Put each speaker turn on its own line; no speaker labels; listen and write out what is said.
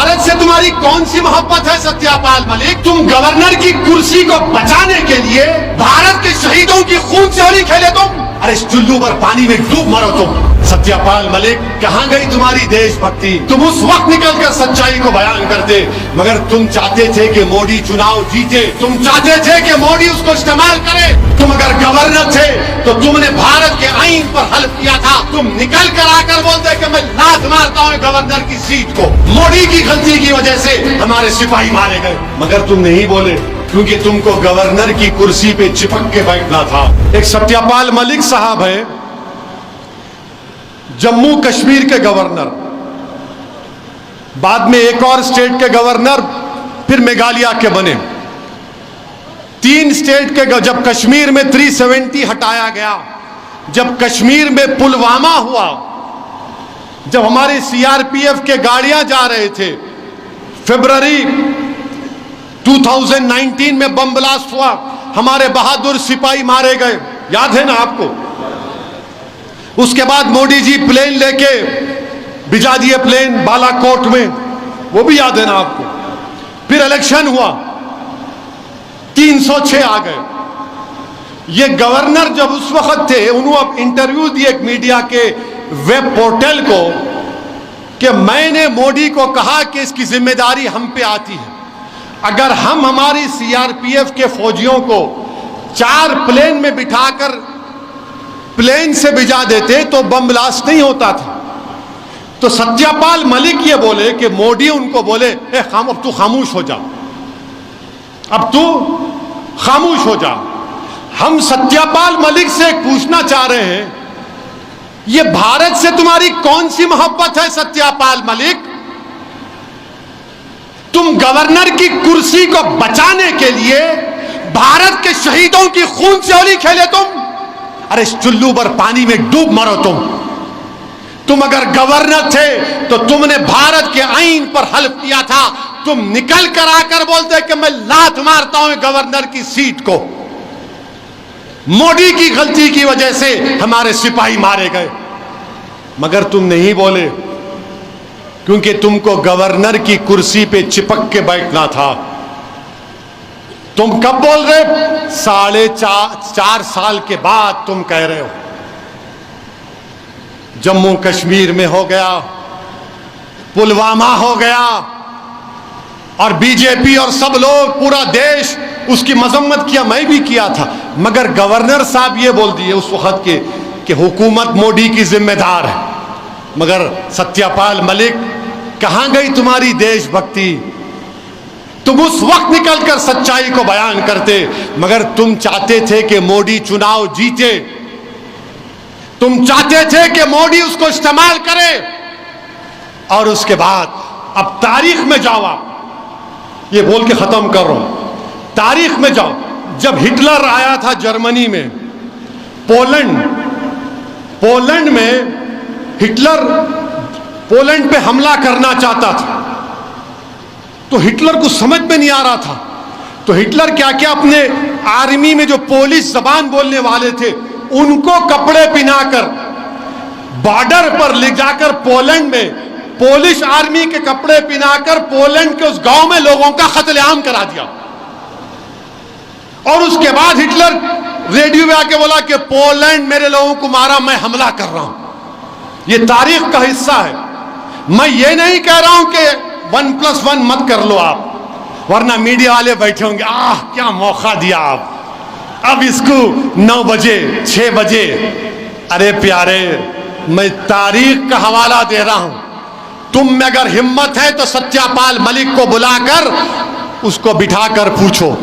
भारत से तुम्हारी कौन सी मोहब्बत है सत्यापाल मलिक? तुम गवर्नर की कुर्सी को बचाने के लिए भारत के शहीदों की खून से होली खेले तुम। अरे इस चुल्लू पर पानी में डूब मरो तुम। सत्यापाल मलिक, कहां गई तुम्हारी देशभक्ति? तुम उस वक्त निकलकर सच्चाई को बयान करते, मगर तुम चाहते थे कि मोदी चुनाव जीते, तुम चाहते थे कि मोदी उसको इस्तेमाल करे। तुम अगर गवर्नर थे तो तुमने भारत के आईन पर हल्फ किया था। तुम निकल कर आकर बोलते कि मैं लात मारता हूं गवर्नर की सीट को। मोदी की गलती की वजह से हमारे सिपाही मारे गए, मगर तुम नहीं बोले क्योंकि तुमको गवर्नर की कुर्सी पे चिपक के बैठना था। एक सत्यापाल मलिक साहब है, जम्मू कश्मीर के गवर्नर, बाद में एक और स्टेट के गवर्नर, फिर मेघालय के बने। 3 स्टेट के, जब कश्मीर में 370 हटाया गया, जब कश्मीर में पुलवामा हुआ, जब हमारे सीआरपीएफ के गाड़ियां जा रहे थे, फरवरी 2019 में बम ब्लास्ट हुआ, हमारे बहादुर सिपाही मारे गए, याद है ना आपको? उसके बाद मोदी जी प्लेन लेके भिजा दिए, प्लेन बालाकोट में, वो भी याद है ना आपको? फिर इलेक्शन हुआ, 306 आ गए। ये गवर्नर जब उस वक्त थे, उन्होंने इंटरव्यू दिए एक मीडिया के वेब पोर्टल को कि मैंने मोदी को कहा कि इसकी जिम्मेदारी हम पे आती है। अगर हम हमारी सीआरपीएफ के फौजियों को 4 प्लेन में बिठाकर प्लेन से भिजा देते तो बम ब्लास्ट नहीं होता था। तो सत्यापाल मलिक ये बोले कि मोदी उनको बोले, अब तू खामोश हो जा, अब तू खामोश हो जा। हम सत्यापाल मलिक से पूछना चाह रहे हैं, ये भारत से तुम्हारी कौन सी मोहब्बत है सत्यापाल मलिक? तुम गवर्नर की कुर्सी को बचाने के लिए भारत के शहीदों की खून से होली खेले तुम। अरे इस चुल्लू पर पानी में डूब मरो तुम। तुम अगर गवर्नर थे तो तुमने भारत के आईन पर हल्फ किया था। तुम निकल कर आकर बोलते कि मैं लात मारता हूं गवर्नर की सीट को। मोदी की गलती की वजह से हमारे सिपाही मारे गए, मगर तुम नहीं बोले क्योंकि तुमको गवर्नर की कुर्सी पे चिपक के बैठना था। तुम कब बोल रहे? 4.5 साल के बाद तुम कह रहे हो। जम्मू कश्मीर में हो गया, पुलवामा हो गया, और बीजेपी और सब लोग, पूरा देश उसकी मजम्मत किया, मैं भी किया था, मगर गवर्नर साहब ये बोल दिए उस वक्त के कि हुकूमत मोदी की जिम्मेदार है। मगर सत्यापाल मलिक, कहां गई तुम्हारी देशभक्ति? तुम उस वक्त निकलकर सच्चाई को बयान करते, मगर तुम चाहते थे कि मोदी चुनाव जीते, तुम चाहते थे कि मोदी उसको इस्तेमाल करे। और उसके बाद अब तारीख में जाओ, आप ये बोल के खत्म कर रहा हूं, तारीख में जाओ। जब हिटलर आया था जर्मनी में, पोलैंड में हिटलर पोलैंड पे हमला करना चाहता था, तो हिटलर को समझ में नहीं आ रहा था। तो हिटलर क्या क्या अपने आर्मी में जो पोलिश जबान बोलने वाले थे उनको कपड़े पहनाकर बॉर्डर पर ले जाकर पोलैंड में पोलिश आर्मी के कपड़े पहनाकर पोलैंड के उस गांव में लोगों का कत्लेआम करा दिया। और उसके बाद हिटलर रेडियो में आके बोला कि पोलैंड मेरे लोगों को मारा, मैं हमला कर रहा हूं। यह तारीख का हिस्सा है। मैं ये नहीं कह रहा हूं कि 1+1 मत कर लो आप, वरना मीडिया वाले बैठे होंगे, आह क्या मौका दिया आप, अब इसको 9 बजे 6 बजे। अरे प्यारे, मैं तारीख का हवाला दे रहा हूं। तुम में अगर हिम्मत है तो सत्यापाल मलिक को बुलाकर उसको बिठाकर पूछो।